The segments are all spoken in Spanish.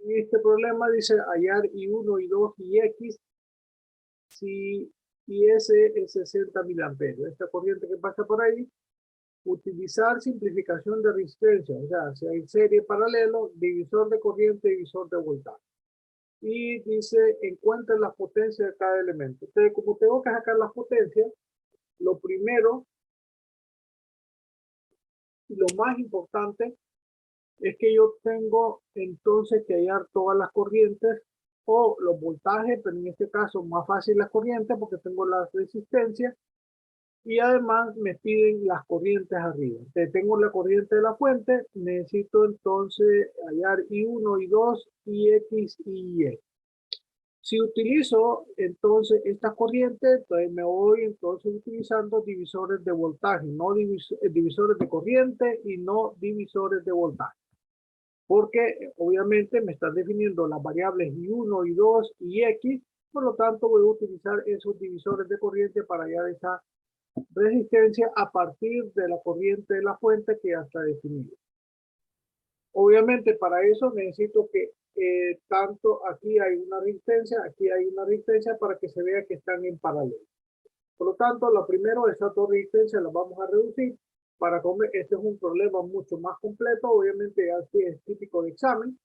En este problema dice hallar I1, I2 y X si IS es 60 miliamperios. Esta corriente que pasa por ahí, utilizar simplificación de resistencia. O sea, si hay serie paralelo, divisor de corriente, divisor de voltaje. Y dice, encuentra las potencias de cada elemento. Entonces, como tengo que sacar las potencias, lo primero y lo más importante es que yo tengo entonces que hallar todas las corrientes o los voltajes, pero en este caso más fácil las corrientes porque tengo las resistencias y además me piden las corrientes arriba. Entonces tengo la corriente de la fuente, necesito entonces hallar I1, I2, IX y Y. Si utilizo entonces estas corrientes, entonces me voy entonces utilizando divisores de voltaje, no divisores de corriente y no divisores de voltaje. Porque obviamente me están definiendo las variables I1, I2 y X, por lo tanto voy a utilizar esos divisores de corriente para hallar esa resistencia a partir de la corriente de la fuente que ya está definida. Obviamente para eso necesito que tanto aquí hay una resistencia para que se vea que están en paralelo. Por lo tanto, lo primero, esas dos resistencias las vamos a reducir para comer. Este es un problema mucho más completo, obviamente así es típico de examen,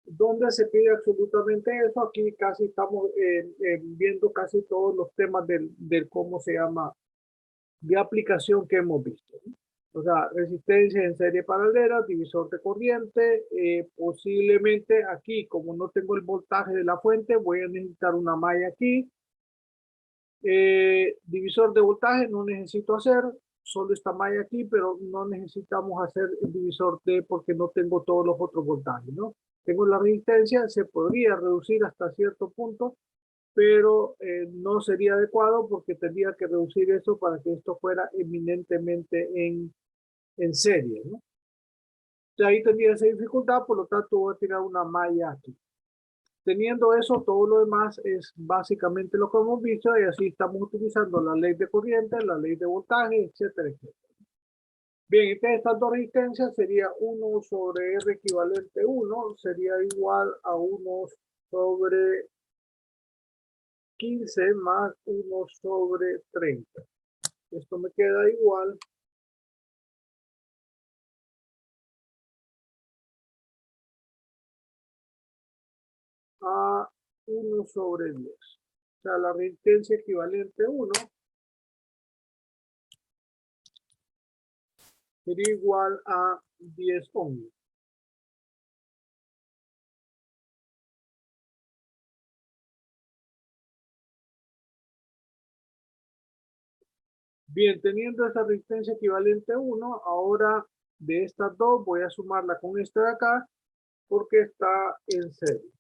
donde se pide absolutamente eso. Aquí casi estamos viendo casi todos los temas del cómo se llama, de aplicación que hemos visto, ¿no? O sea, resistencia en serie paralela, divisor de corriente, posiblemente aquí, como no tengo el voltaje de la fuente, voy a necesitar una malla aquí. Divisor de voltaje no necesito hacer, solo esta malla aquí, pero no necesitamos hacer el divisor de porque no tengo todos los otros voltajes, ¿no? Tengo la resistencia, se podría reducir hasta cierto punto, pero no sería adecuado porque tendría que reducir eso para que esto fuera eminentemente en serie, ¿no? Entonces ahí tendría esa dificultad, por lo tanto voy a tirar una malla aquí. Teniendo eso, todo lo demás es básicamente lo que hemos visto y así estamos utilizando la ley de corriente, la ley de voltaje, etcétera, etcétera. Bien, entonces estas dos resistencias sería 1 sobre R equivalente 1, sería igual a 1 sobre 15 más 1 sobre 30. Esto me queda igual a 1 sobre 10. O sea, la resistencia equivalente 1 sería igual a 10 ohms. Bien, teniendo esta resistencia equivalente a 1, ahora de estas dos voy a sumarla con esta de acá porque está en serie.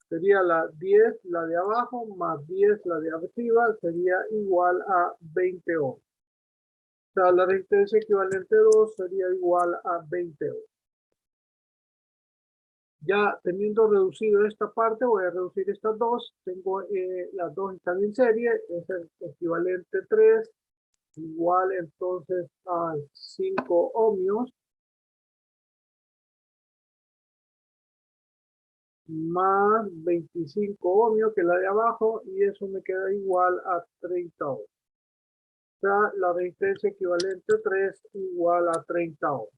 Sería la 10, la de abajo, más 10, la de arriba, sería igual a 20 ohms. O sea, la resistencia equivalente a 2 sería igual a 20 ohms. Ya teniendo reducido esta parte, voy a reducir estas dos. Tengo las dos están en serie, es el equivalente 3, igual entonces a 5 ohmios, más 25 ohmios que la de abajo, y eso me queda igual a 30 ohmios. O sea, la resistencia equivalente a 3 igual a 30 ohmios.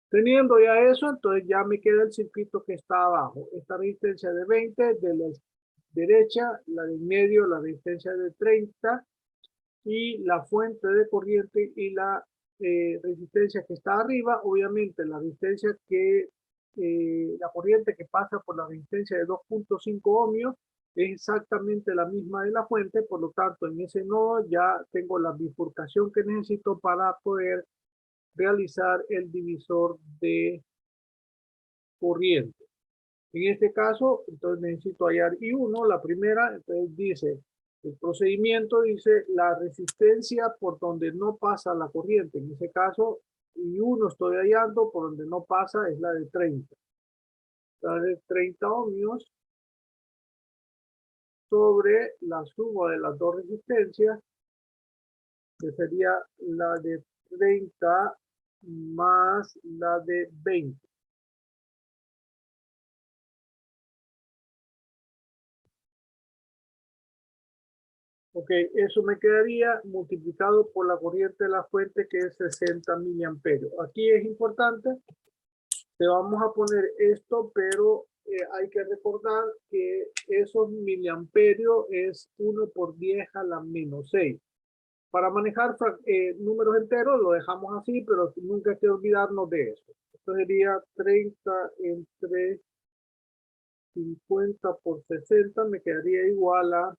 Teniendo ya eso, entonces ya me queda el circuito que está abajo. Esta resistencia de 20, de la derecha, la de medio, la resistencia de 30, y la fuente de corriente y la resistencia que está arriba. Obviamente la resistencia que, la corriente que pasa por la resistencia de 2.5 ohmios es exactamente la misma de la fuente, por lo tanto en ese nodo ya tengo la bifurcación que necesito para poder realizar el divisor de corriente. En este caso, entonces necesito hallar I1, la primera, entonces dice, el procedimiento dice la resistencia por donde no pasa la corriente. En ese caso, I1 estoy hallando por donde no pasa es la de 30. La de 30 ohmios sobre la suma de las dos resistencias, que sería la de 30 más la de 20. Ok, eso me quedaría multiplicado por la corriente de la fuente, que es 60 miliamperios. Aquí es importante, te vamos a poner esto, pero hay que recordar que esos miliamperios es 1 por 10 a la menos 6. Para manejar números enteros lo dejamos así, pero nunca hay que olvidarnos de eso. Esto sería 30 entre 50 por 60, me quedaría igual a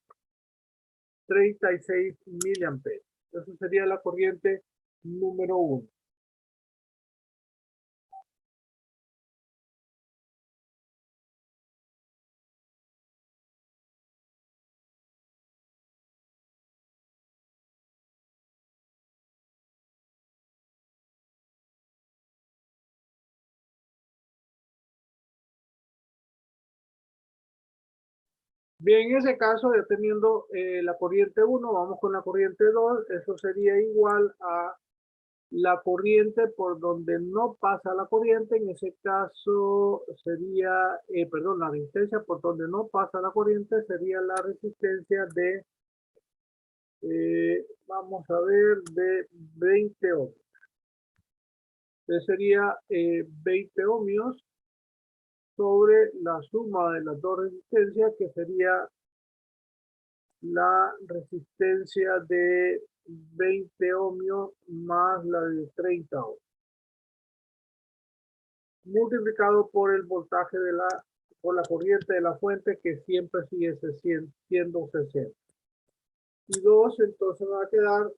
36 miliamperios. Eso sería la corriente número 1. Bien, en ese caso, ya teniendo la corriente 1, vamos con la corriente 2. Eso sería igual a la corriente por donde no pasa la corriente. En ese caso sería, perdón, la resistencia por donde no pasa la corriente sería la resistencia de, vamos a ver, de 20 ohms. Entonces sería 20 ohmios sobre la suma de las dos resistencias, que sería la resistencia de 20 ohmios más la de 30 ohmios, multiplicado por el voltaje de por la corriente de la fuente, que siempre sigue siendo 60. Y 2, entonces va a quedar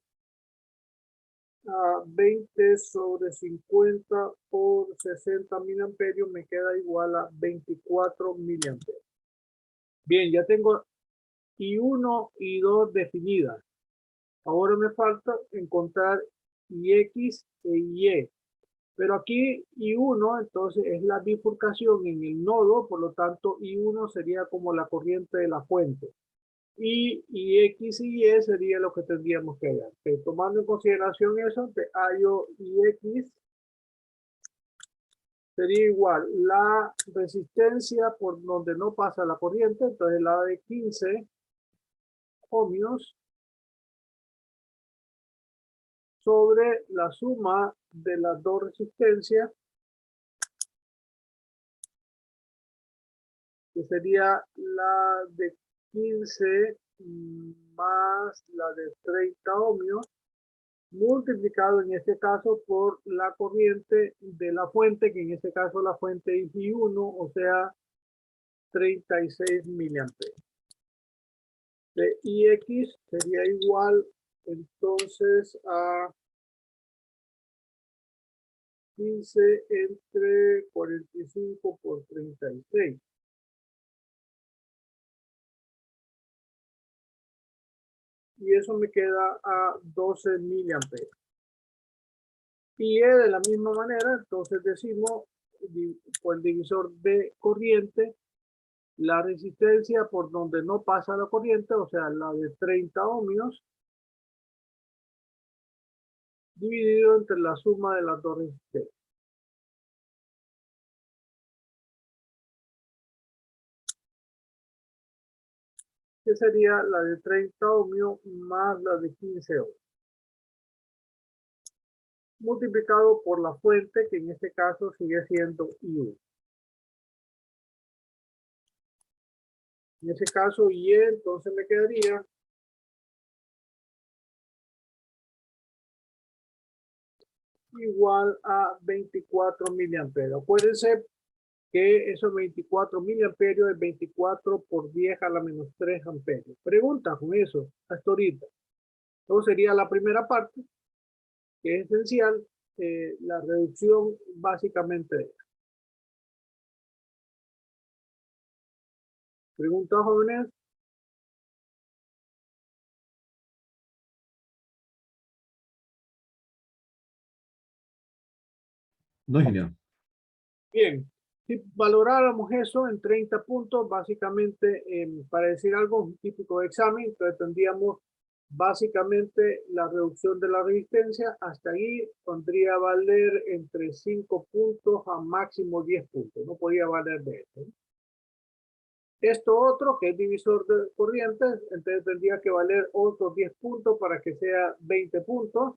a 20 sobre 50 por 60 miliamperios, me queda igual a 24 miliamperios. Bien, ya tengo I1 y 2 definidas. Ahora me falta encontrar IX e Y. Pero aquí I1 entonces es la bifurcación en el nodo, por lo tanto I1 sería como la corriente de la fuente. Y X y Y sería lo que tendríamos que hallar. Tomando en consideración eso, te hallo IX sería igual la resistencia por donde no pasa la corriente, entonces la de 15 ohmios sobre la suma de las dos resistencias, que sería la de 15 más la de 30 ohmios, multiplicado en este caso por la corriente de la fuente, que en este caso la fuente es I1, o sea, 36 miliamperios. De IX sería igual entonces a 15 entre 45 por 36. Y eso me queda a 12 miliamperios. Y de la misma manera, entonces decimos, por el divisor de corriente, la resistencia por donde no pasa la corriente, o sea, la de 30 ohmios, dividido entre la suma de las dos resistencias. Que sería la de 30 ohmios más la de 15 ohmios. Multiplicado por la fuente, que en este caso sigue siendo I1. En ese caso, Y entonces me quedaría igual a 24 miliamperios. Acuérdense que esos 24 miliamperios es 24 por 10 a la menos 3 amperios. Pregunta con eso hasta ahorita. Entonces sería la primera parte, que es esencial, la reducción básicamente de ella. ¿Preguntas, jóvenes? No, ingeniero. Bien, si valoráramos eso en 30 puntos, básicamente, para decir algo, un típico de examen, entonces tendríamos básicamente la reducción de la resistencia. Hasta ahí podría valer entre 5 puntos a máximo 10 puntos. No podría valer de eso. Esto otro, que es divisor de corrientes, entonces tendría que valer otros 10 puntos para que sea 20 puntos.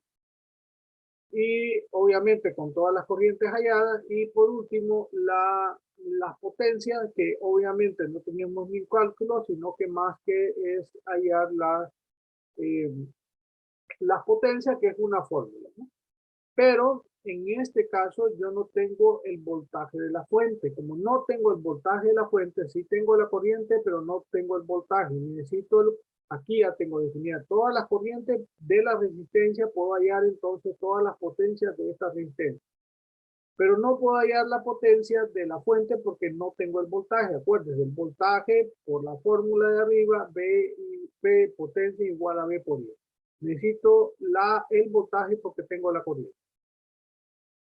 Y obviamente con todas las corrientes halladas. Y por último, las potencias, que obviamente no teníamos ni cálculo, sino que más que es hallar eh, las potencias, que es una fórmula, ¿no? Pero en este caso yo no tengo el voltaje de la fuente. Como no tengo el voltaje de la fuente, sí tengo la corriente, pero no tengo el voltaje. Necesito, aquí ya tengo definidas todas las corrientes de la resistencia, puedo hallar entonces todas las potencias de esta resistencia. Pero no puedo hallar la potencia de la fuente porque no tengo el voltaje. Acuérdense, el voltaje por la fórmula de arriba, B potencia igual a B por I. Necesito el voltaje porque tengo la corriente.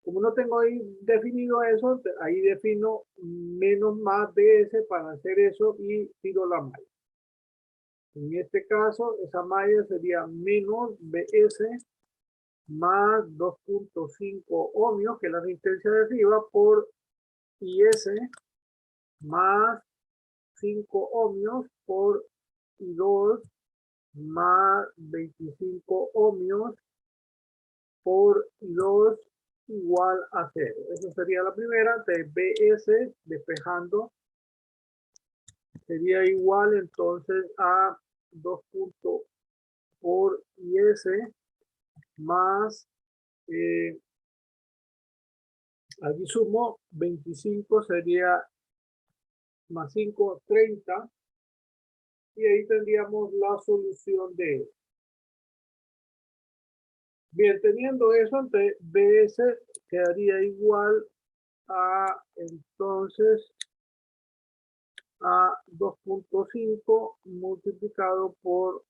Como no tengo ahí definido eso, ahí defino menos más BS para hacer eso y tiro la malla. En este caso, esa malla sería menos BS más 2.5 ohmios, que es la resistencia de arriba, por IS más 5 ohmios por I2 más 25 ohmios por I2 igual a 0. Eso sería la primera. De BS, despejando, sería igual entonces a 2 puntos por IS más, aquí sumo 25, sería más 5, 30. Y ahí tendríamos la solución de eso. Bien, teniendo eso, entonces BS quedaría igual a entonces a 2.5 multiplicado por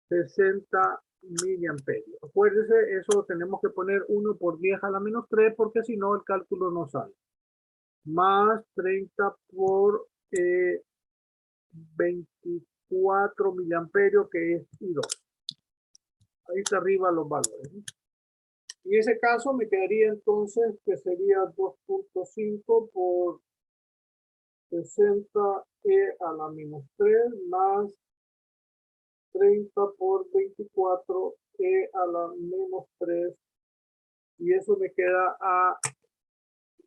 60 miliamperios. Acuérdense, eso tenemos que poner 1 por 10 a la menos 3 porque si no el cálculo no sale. Más 30 por 24 miliamperios, que es I2. Ahí está arriba los valores, ¿no? En ese caso me quedaría entonces que sería 2.5 por 60 a la menos 3 más 30 por 24 a la menos 3, y eso me queda a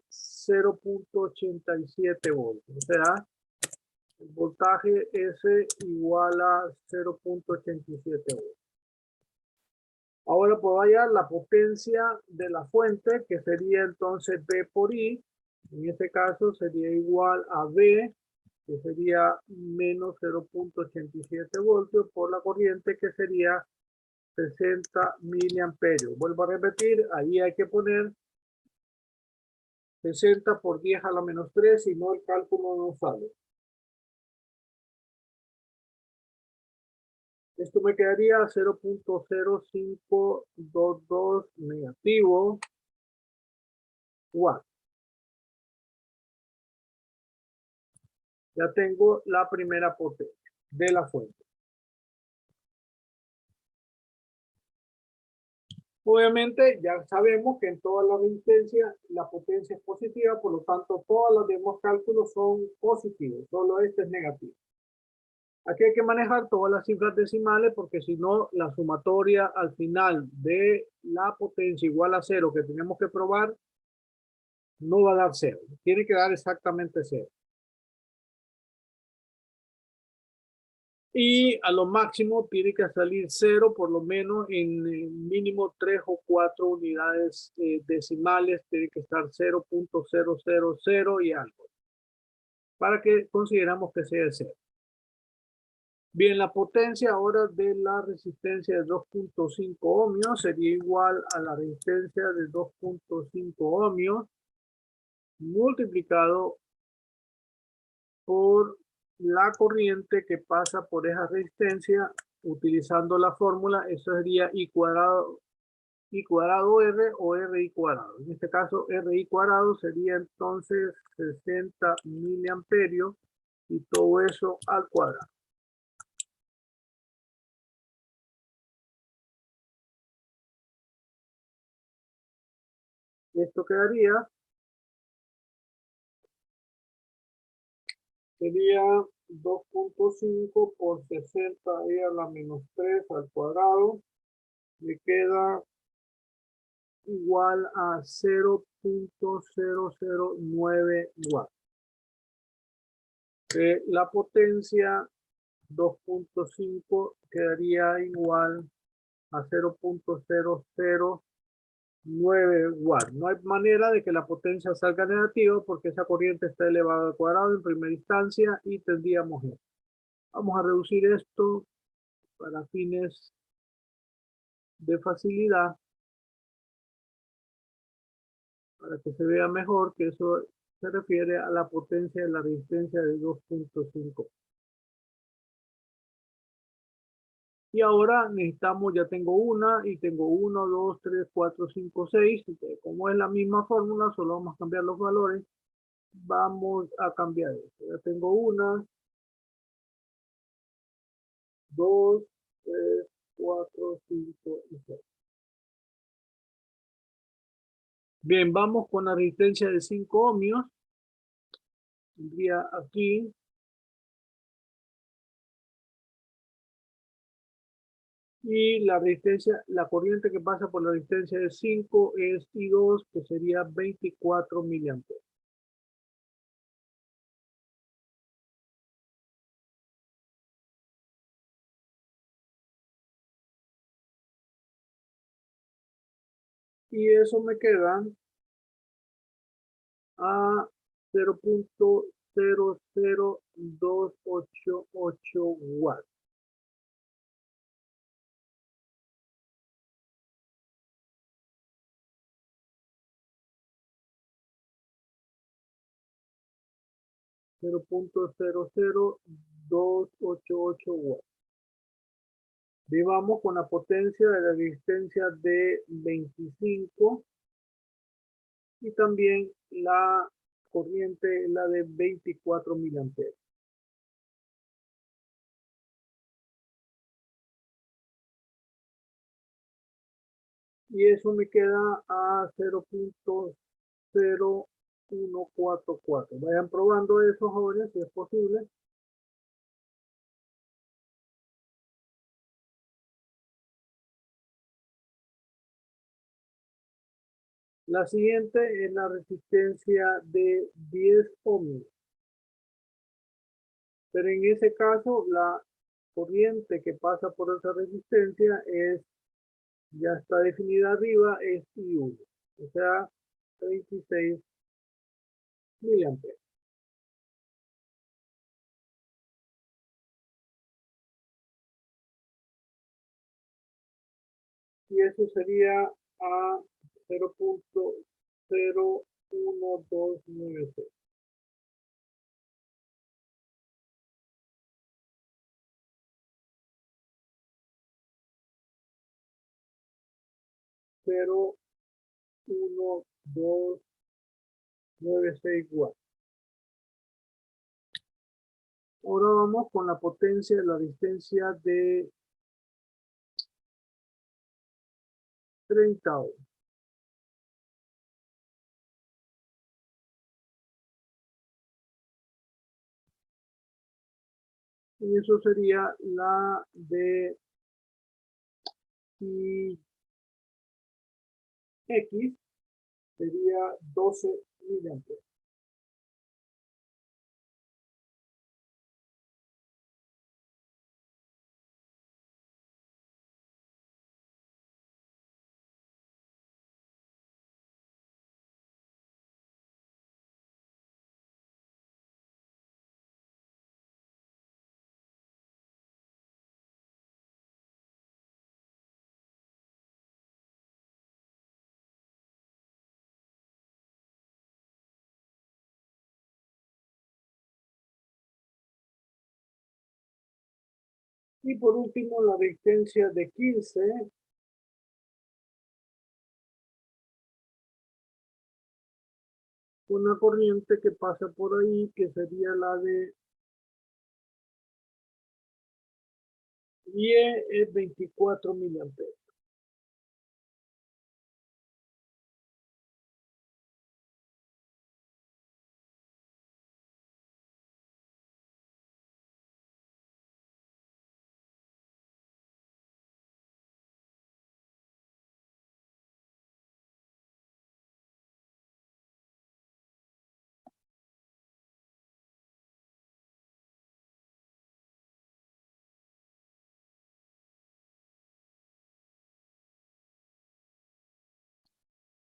0.87 voltios. O sea, el voltaje S igual a 0.87 voltios. Ahora puedo hallar la potencia de la fuente, que sería entonces B por I. En este caso sería igual a B, que sería menos 0.87 voltios, por la corriente, que sería 60 miliamperios. Vuelvo a repetir, ahí hay que poner 60 por 10 a la menos 3, si no el cálculo no sale. Esto me quedaría 0.0522 negativo watt. Ya tengo la primera potencia de la fuente. Obviamente ya sabemos que en todas las resistencias la potencia es positiva, por lo tanto todos los demás cálculos son positivos, solo este es negativo. Aquí hay que manejar todas las cifras decimales porque si no la sumatoria al final de la potencia igual a 0 que tenemos que probar no va a dar 0, tiene que dar exactamente 0. Y a lo máximo tiene que salir 0 por lo menos en mínimo 3 o 4 unidades decimales, tiene que estar 0.000 y algo para que consideramos que sea 0. Bien, la potencia ahora de la resistencia de 2.5 ohmios sería igual a la resistencia de 2.5 ohmios multiplicado por la corriente que pasa por esa resistencia utilizando la fórmula. Eso sería I cuadrado R o RI cuadrado. En este caso RI cuadrado sería entonces 60 miliamperios y todo eso al cuadrado. Esto quedaría sería 2.5 por 60 e a la menos 3 al cuadrado. Me queda igual a 0.009 watts. La potencia 2.5 quedaría igual a 0.009 watts. No hay manera de que la potencia salga negativa porque esa corriente está elevada al cuadrado en primera instancia y tendríamos esto. Vamos a reducir esto para fines de facilidad, para que se vea mejor que eso se refiere a la potencia de la resistencia de 2.5. Y ahora necesitamos, ya tengo una y tengo 1, 2, 3, 4, 5, 6. Como es la misma fórmula, solo vamos a cambiar los valores. Vamos a cambiar esto. Ya tengo 1, 2, 3, 4, 5 y 6. Bien, vamos con la resistencia de 5 ohmios. Tendría aquí. Y la resistencia, la corriente que pasa por la resistencia de 5 es I2, que sería 24 miliamperes. Y eso me queda a 0.00288 watts. Cero punto cero cero dos ocho ocho watts. Y vamos con la potencia de la resistencia de 25 y también la corriente, la de 24 miliamperes. Y eso me queda a 0.0144. Vayan probando eso, jóvenes, si es posible. La siguiente es la resistencia de 10 ohmios. Pero en ese caso, la corriente que pasa por esa resistencia ya está definida arriba, es I1. O sea, 36 miliamperes. Y eso sería a 0.01296. 0.1296 watts. Ahora vamos con la potencia de la resistencia de 30 ohms. Y eso sería la de X, sería 12 miliamperes. Y por último, la resistencia de 15, una corriente que pasa por ahí, que sería la de IE, es 24 miliamperes.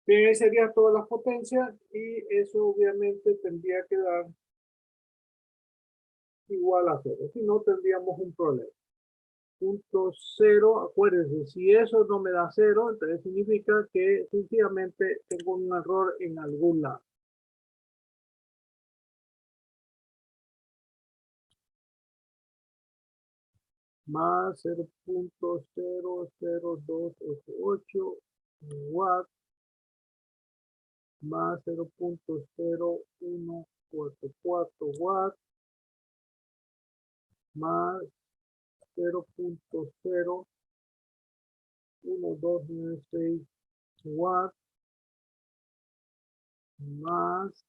Bien, ahí serían todas las potencias y eso obviamente tendría que dar igual a 0. Si no, tendríamos un problema. Punto 0, acuérdense, si eso no me da 0, entonces significa que sencillamente tengo un error en algún lado. Más 0.00288 watts más 0.0144 watts más 0.01296 watts más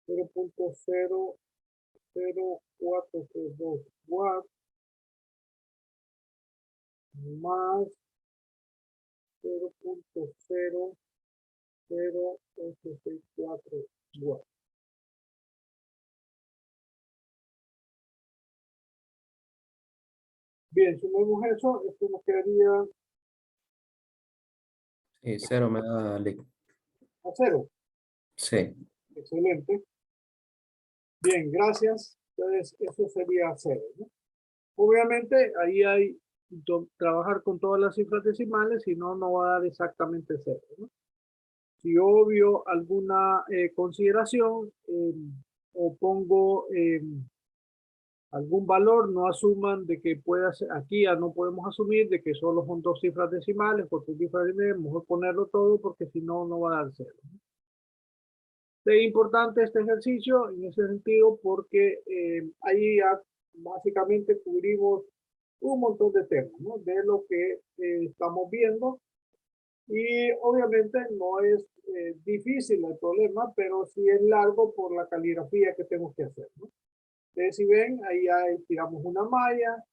0.00432 watts más 0.00864 watts. Bien, sumemos eso, esto nos quedaría Sí, 0 me da Lick. a 0. Sí. Excelente. Bien, gracias. Entonces, eso sería 0, ¿no? Obviamente, ahí hay trabajar con todas las cifras decimales, si no, no va a dar exactamente 0, ¿no? Si obvio alguna consideración o pongo algún valor, no asuman de que pueda ser, aquí ya no podemos asumir de que solo son 2 cifras decimales o 3 cifras decimales, mejor ponerlo todo porque si no, no va a dar 0. Es importante este ejercicio en ese sentido porque ahí ya básicamente cubrimos un montón de temas, ¿no? De lo que estamos viendo y obviamente no es difícil el problema, pero sí es largo por la caligrafía que tenemos que hacer, ¿no? Ustedes si ven, ahí ya tiramos una malla,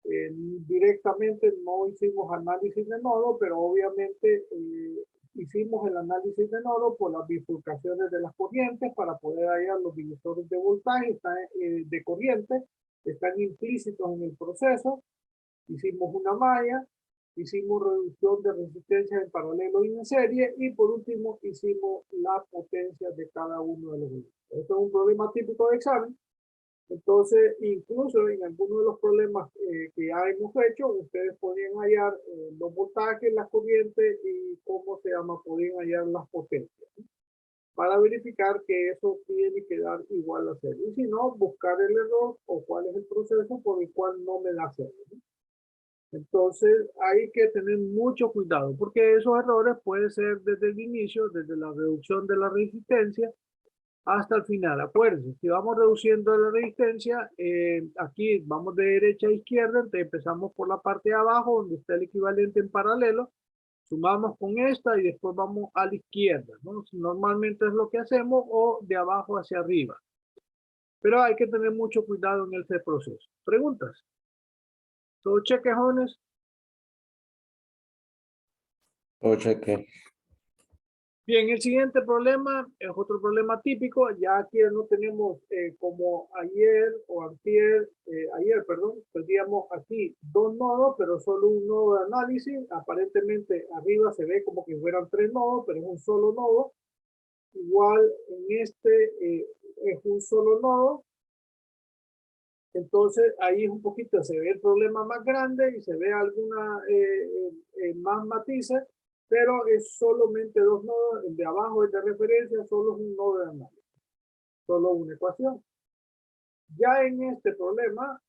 directamente no hicimos análisis de nodo, pero obviamente hicimos el análisis de nodo por las bifurcaciones de las corrientes para poder hallar los divisores de voltaje, de corriente, están implícitos en el proceso. Hicimos una malla, hicimos reducción de resistencias en paralelo y en serie, y por último hicimos la potencia de cada uno de los grupos. Esto es un problema típico de examen. Entonces, incluso en algunos de los problemas que ya hemos hecho, ustedes podían hallar los voltajes, las corrientes y cómo se llama, podían hallar las potencias, ¿no? Para verificar que eso tiene que dar igual a 0. Y si no, buscar el error o cuál es el proceso por el cual no me da 0, ¿no? Entonces, hay que tener mucho cuidado porque esos errores pueden ser desde el inicio, desde la reducción de la resistencia, hasta el final. Acuérdense, si vamos reduciendo la resistencia, aquí vamos de derecha a izquierda, entonces empezamos por la parte de abajo, donde está el equivalente en paralelo, sumamos con esta y después vamos a la izquierda, ¿no? Normalmente es lo que hacemos, o de abajo hacia arriba. Pero hay que tener mucho cuidado en este proceso. ¿Preguntas? ¿Todo chequejones? Todo cheque. Bien, el siguiente problema es otro problema típico. Ya aquí no tenemos como ayer o antier, ayer, perdón, teníamos aquí 2 nodos, pero solo un nodo de análisis. Aparentemente arriba se ve como que fueran 3 nodos, pero es un solo nodo. Igual en este es un solo nodo. Entonces ahí es un poquito, se ve el problema más grande y se ve alguna más matices, pero es solamente 2 nodos. El de abajo es de referencia, solo es un nodo de análisis, solo una ecuación. Ya en este problema,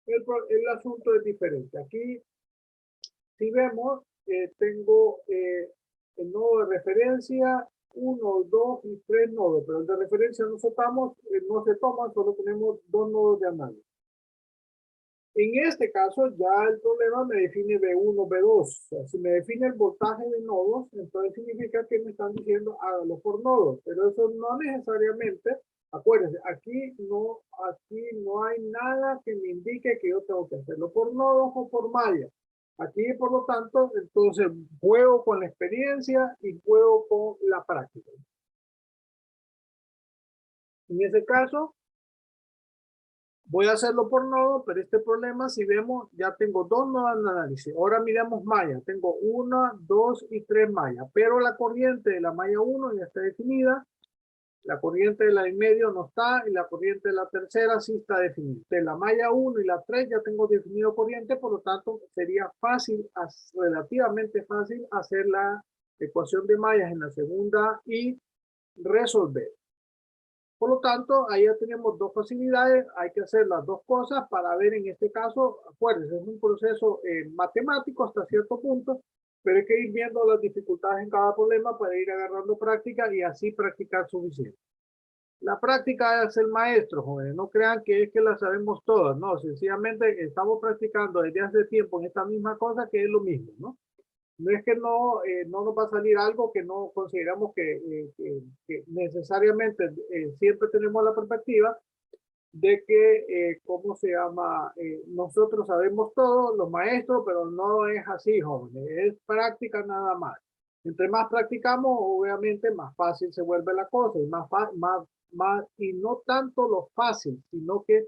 el asunto es diferente. Aquí, si vemos, tengo el nodo de referencia, 1, 2 y 3 nodos, pero el de referencia no se toma, solo tenemos 2 nodos de análisis. En este caso, ya el problema me define B1, B2. O sea, si me define el voltaje de nodos, entonces significa que me están diciendo hágalo por nodos. Pero eso no necesariamente, acuérdense, aquí no hay nada que me indique que yo tengo que hacerlo por nodos o por malla. Aquí, por lo tanto, entonces juego con la experiencia y juego con la práctica. En ese caso, Voy a hacerlo por nodo, pero este problema, si vemos, ya tengo dos nodos en análisis. Ahora miremos malla. Tengo 1, 2 y 3 mallas, pero la corriente de la malla 1 ya está definida. La corriente de la en medio no está y la corriente de la tercera sí está definida. De la malla 1 y la 3 ya tengo definido corriente, por lo tanto sería fácil, relativamente fácil hacer la ecuación de mallas en la segunda y resolver. Por lo tanto, ahí ya tenemos dos facilidades, hay que hacer las dos cosas para ver en este caso, acuérdense, es un proceso matemático hasta cierto punto, pero hay que ir viendo las dificultades en cada problema para ir agarrando práctica y así practicar suficiente. La práctica es el maestro, jóvenes, no crean que es que la sabemos todas, no, sencillamente estamos practicando desde hace tiempo en esta misma cosa que es lo mismo, ¿no? No es que no nos va a salir algo que no consideramos que necesariamente siempre tenemos la perspectiva de que, ¿cómo se llama? Nosotros sabemos todo, los maestros, pero no es así, jóvenes, es práctica nada más. Entre más practicamos, obviamente, más fácil se vuelve la cosa y y no tanto lo fácil, sino que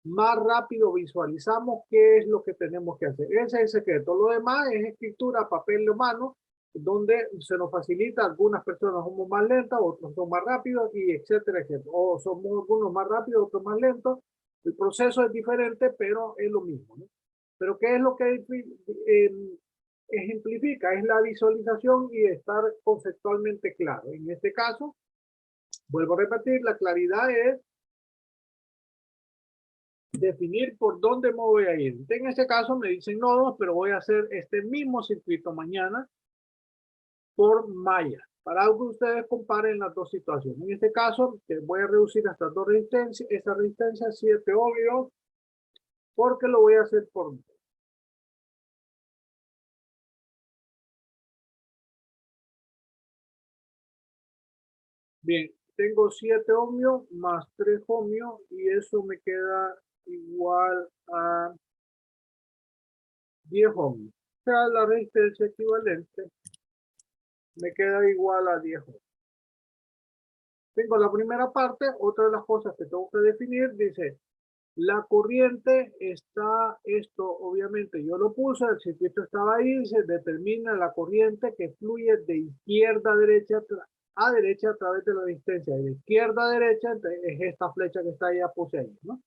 más rápido visualizamos qué es lo que tenemos que hacer. Ese es el secreto. Lo demás es escritura, papel de mano, donde se nos facilita. Algunas personas somos más lentas, otros son más rápidos, y etcétera, etcétera. O somos algunos más rápidos, otros más lentos. El proceso es diferente, pero es lo mismo, ¿no? Pero ¿qué es lo que ejemplifica? Es la visualización y estar conceptualmente claro. En este caso, vuelvo a repetir, la claridad es definir por dónde me voy a ir. En este caso me dicen nodos, pero voy a hacer este mismo circuito mañana por malla, para que ustedes comparen las dos situaciones. En este caso, voy a reducir hasta dos resistencias, esta resistencia 7 ohmios, porque lo voy a hacer por... Bien, tengo 7 ohmios más 3 ohmios y eso me queda igual a 10 ohmios. O sea, la resistencia equivalente me queda igual a 10 ohmios. Tengo la primera parte, otra de las cosas que tengo que definir, dice, la corriente está, esto obviamente yo lo puse, el circuito estaba ahí, se determina la corriente que fluye de izquierda a derecha a través de la resistencia. De izquierda a derecha es esta flecha que está ahí, ya puse ahí, ¿no?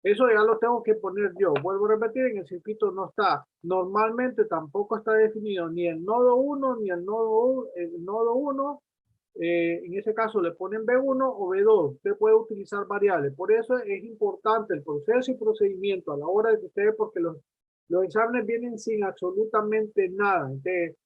Eso ya lo tengo que poner yo. Vuelvo a repetir, en el circuito no está. Normalmente tampoco está definido ni el nodo 1 ni el nodo 1. En ese caso le ponen B1 o B2. Usted puede utilizar variables. Por eso es importante el proceso y procedimiento a la hora de que ustedes, porque los exámenes vienen sin absolutamente nada. Entonces,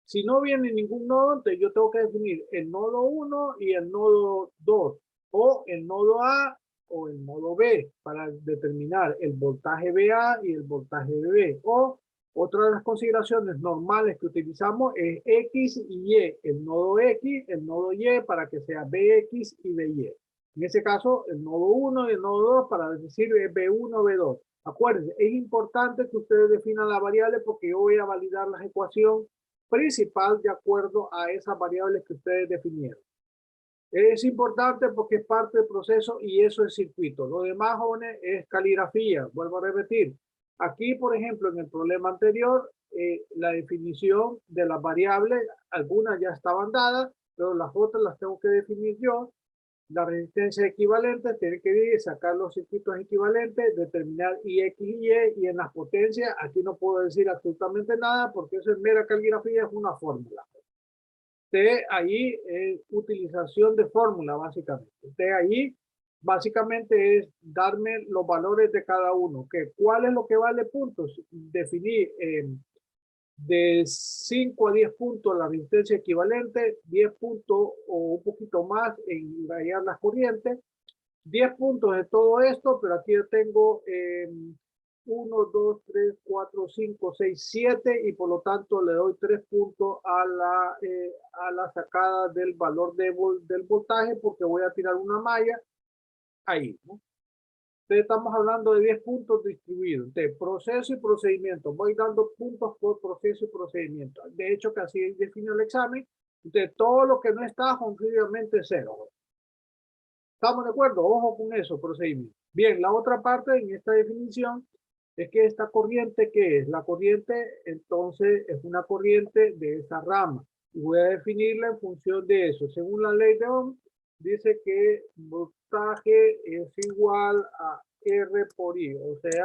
si no viene ningún nodo, entonces yo tengo que definir el nodo 1 y el nodo 2, o el nodo A o el nodo B, para determinar el voltaje BA y el voltaje BB. O otra de las consideraciones normales que utilizamos es X y Y, el nodo X, el nodo Y, para que sea BX y BY. En ese caso, el nodo 1 y el nodo 2 para decir B1, B2. Acuérdense, es importante que ustedes definan la variable porque yo voy a validar la ecuación principal de acuerdo a esas variables que ustedes definieron. Es importante porque es parte del proceso y eso es circuito. Lo demás, jóvenes, es caligrafía. Vuelvo a repetir. Aquí, por ejemplo, en el problema anterior, la definición de las variables, algunas ya estaban dadas, pero las otras las tengo que definir yo. La resistencia equivalente, tiene que ir, sacar los circuitos equivalentes, determinar X y Y, y en las potencias, aquí no puedo decir absolutamente nada porque eso es mera caligrafía, es una fórmula. De ahí es utilización de fórmula, básicamente. De ahí, básicamente es darme los valores de cada uno, que cuál es lo que vale puntos, definir de 5 a 10 puntos la resistencia equivalente, 10 puntos o un poquito más en rayar las corrientes, 10 puntos de todo esto, pero aquí yo tengo 1, 2, 3, 4, 5, 6, 7 y por lo tanto le doy 3 puntos a la sacada del valor del voltaje porque voy a tirar una malla ahí, ¿no? Entonces estamos hablando de 10 puntos distribuidos. De proceso y procedimiento. Voy dando puntos por proceso y procedimiento. De hecho, que así define el examen. Entonces, todo lo que no está, obviamente cero. ¿Estamos de acuerdo? Ojo con eso, procedimiento. Bien, la otra parte en esta definición es que esta corriente, ¿qué es? La corriente, entonces, es una corriente de esa rama. Y voy a definirla en función de eso. Según la ley de Ohm, dice que voltaje es igual a R por I. O sea,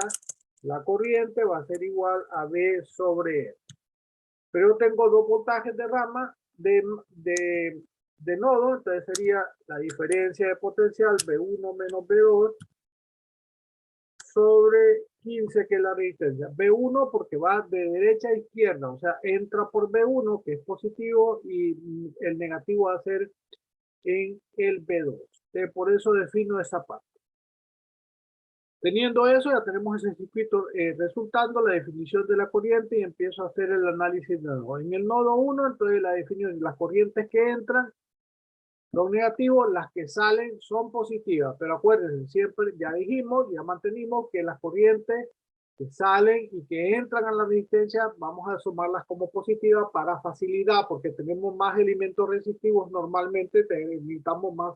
la corriente va a ser igual a V sobre R. Pero tengo dos voltajes de rama de nodo, entonces sería la diferencia de potencial V1 menos V2 sobre 15, que es la resistencia. V1 porque va de derecha a izquierda, o sea, entra por V1, que es positivo, y el negativo va a ser en el V2. Por eso defino esa parte. Teniendo eso, ya tenemos ese circuito resultando la definición de la corriente y empiezo a hacer el análisis de nodo. En el nodo 1, entonces la definición de las corrientes que entran son negativos, las que salen son positivas. Pero acuérdense, siempre ya dijimos, ya mantenimos que las corrientes que salen y que entran a la resistencia, vamos a sumarlas como positivas para facilidad, porque tenemos más elementos resistivos, normalmente necesitamos más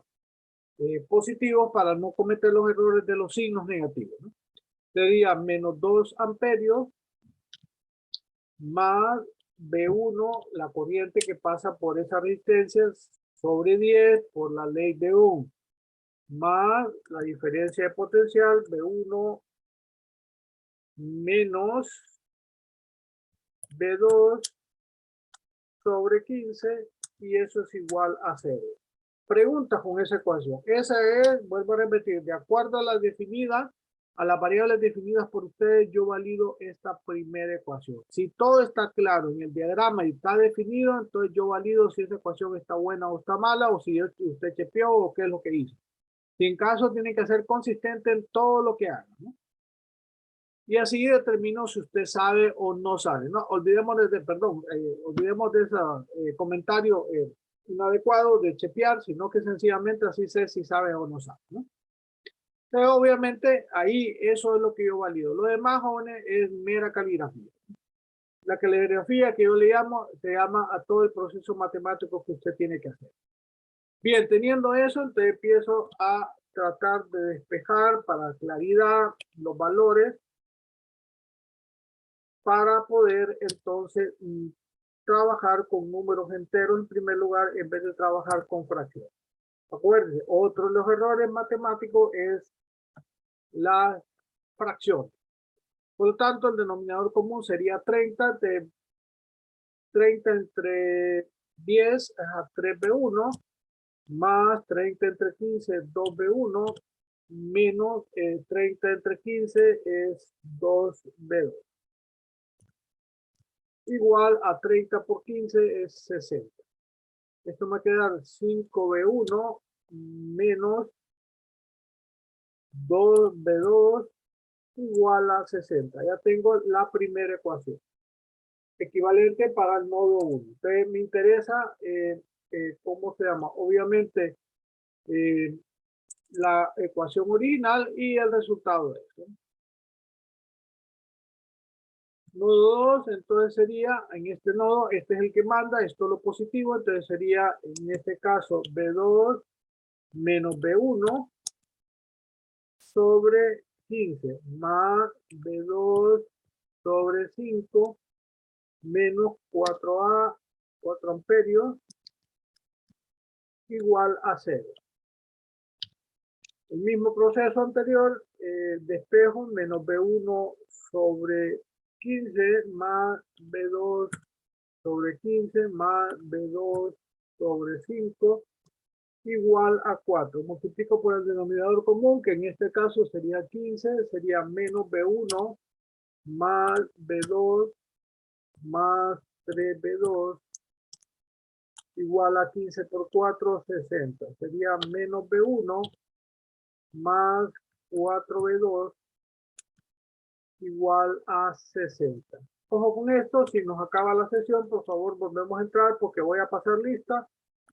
positivos para no cometer los errores de los signos negativos, ¿no? Sería menos 2 amperios más V1, la corriente que pasa por esa resistencia, sobre 10 por la ley de Ohm, más la diferencia de potencial V1 menos V2 sobre 15, y eso es igual a 0. Preguntas con esa ecuación. Esa es, vuelvo a repetir, de acuerdo a las definidas, a las variables definidas por ustedes, yo valido esta primera ecuación. Si todo está claro en el diagrama y está definido, entonces yo valido si esa ecuación está buena o está mala, o si usted chequeó o qué es lo que hizo. Si en caso tiene que ser consistente en todo lo que haga, ¿no? Y así determino si usted sabe o no sabe, ¿no? Olvidemos olvidemos de ese comentario inadecuado de chequear, sino que sencillamente así sé si sabe o no sabe, ¿no? Pero obviamente ahí eso es lo que yo valido. Lo demás, jóvenes, es mera caligrafía. La caligrafía que yo le llamo, se llama a todo el proceso matemático que usted tiene que hacer. Bien, teniendo eso, entonces empiezo a tratar de despejar para claridad los valores para poder entonces trabajar con números enteros en primer lugar en vez de trabajar con fracciones. Acuérdense, otro de los errores matemáticos es la fracción. Por lo tanto, el denominador común sería 30, de 30 entre 10 es a 3B1, más 30 entre 15 es 2B1, menos 30 entre 15 es 2B2. Igual a 30 por 15 es 60. Esto me va a quedar 5B1 menos 2B2 igual a 60. Ya tengo la primera ecuación equivalente para el nodo 1. Entonces me interesa, ¿cómo se llama? Obviamente, la ecuación original y el resultado de eso. Nodo 2, entonces sería, en este nodo, este es el que manda, esto es lo positivo, entonces sería, en este caso, B2 menos B1 sobre 15, más B2 sobre 5, menos 4A, 4 amperios, igual a 0. El mismo proceso anterior, despejo, menos B1 sobre 15, más B2 sobre 15, más B2 sobre 5, igual a 4. Multiplico por el denominador común, que en este caso sería 15, sería menos B1 más B2 más 3B2 igual a 15 por 4, 60. Sería menos B1 más 4B2 igual a 60. Ojo con esto, si nos acaba la sesión, por favor volvemos a entrar porque voy a pasar lista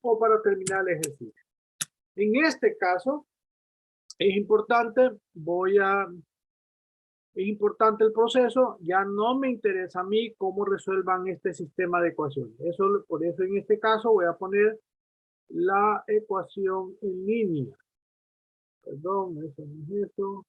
o para terminar el ejercicio. En este caso, es importante, es importante el proceso, ya no me interesa a mí cómo resuelvan este sistema de ecuaciones. Por eso en este caso voy a poner la ecuación en línea. Perdón, eso no es eso.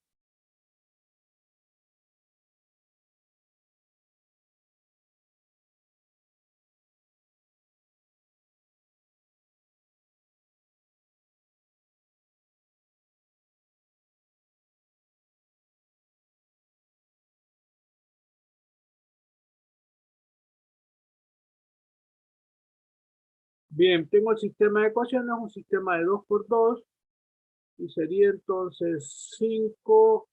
Bien, tengo el sistema de ecuaciones, un sistema de 2 por 2 y sería entonces 5,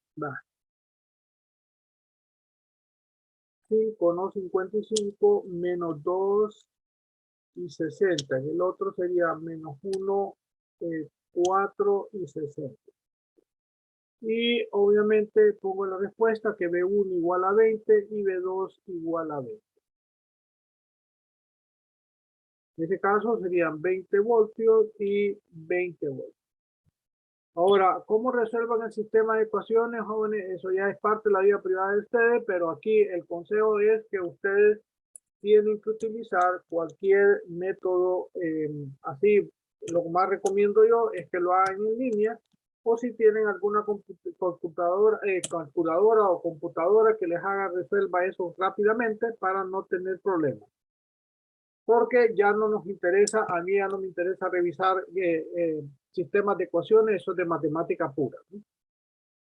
5, no 55, menos 2 y 60. Y el otro sería menos 1, 4 y 60. Y obviamente pongo la respuesta que B1 igual a 20 y B2 igual a 20. En este caso serían 20 voltios y 20 voltios. Ahora, ¿cómo resuelvan el sistema de ecuaciones, jóvenes? Eso ya es parte de la vida privada de ustedes, pero aquí el consejo es que ustedes tienen que utilizar cualquier método así. Lo que más recomiendo yo es que lo hagan en línea, o si tienen alguna computadora, calculadora o computadora que les haga resuelva eso rápidamente para no tener problemas. Porque ya no nos interesa, a mí ya no me interesa revisar sistemas de ecuaciones, eso es de matemática pura, ¿no?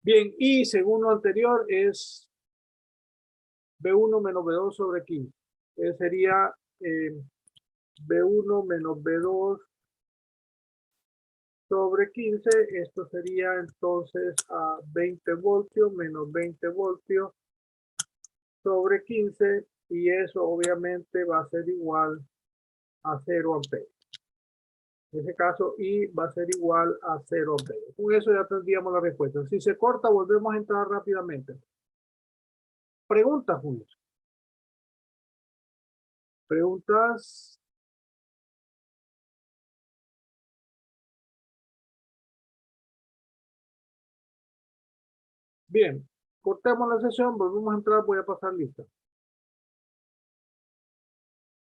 Bien, y según lo anterior es B1 menos B2 sobre 15. Sería B1 menos B2 sobre 15. Esto sería entonces a 20 voltios menos 20 voltios sobre 15. Y eso obviamente va a ser igual a 0 amperes. En ese caso, I va a ser igual a 0 amperes. Con eso ya tendríamos la respuesta. Si se corta, volvemos a entrar rápidamente. Preguntas, Julio. Preguntas. Bien, cortemos la sesión, volvemos a entrar, voy a pasar lista.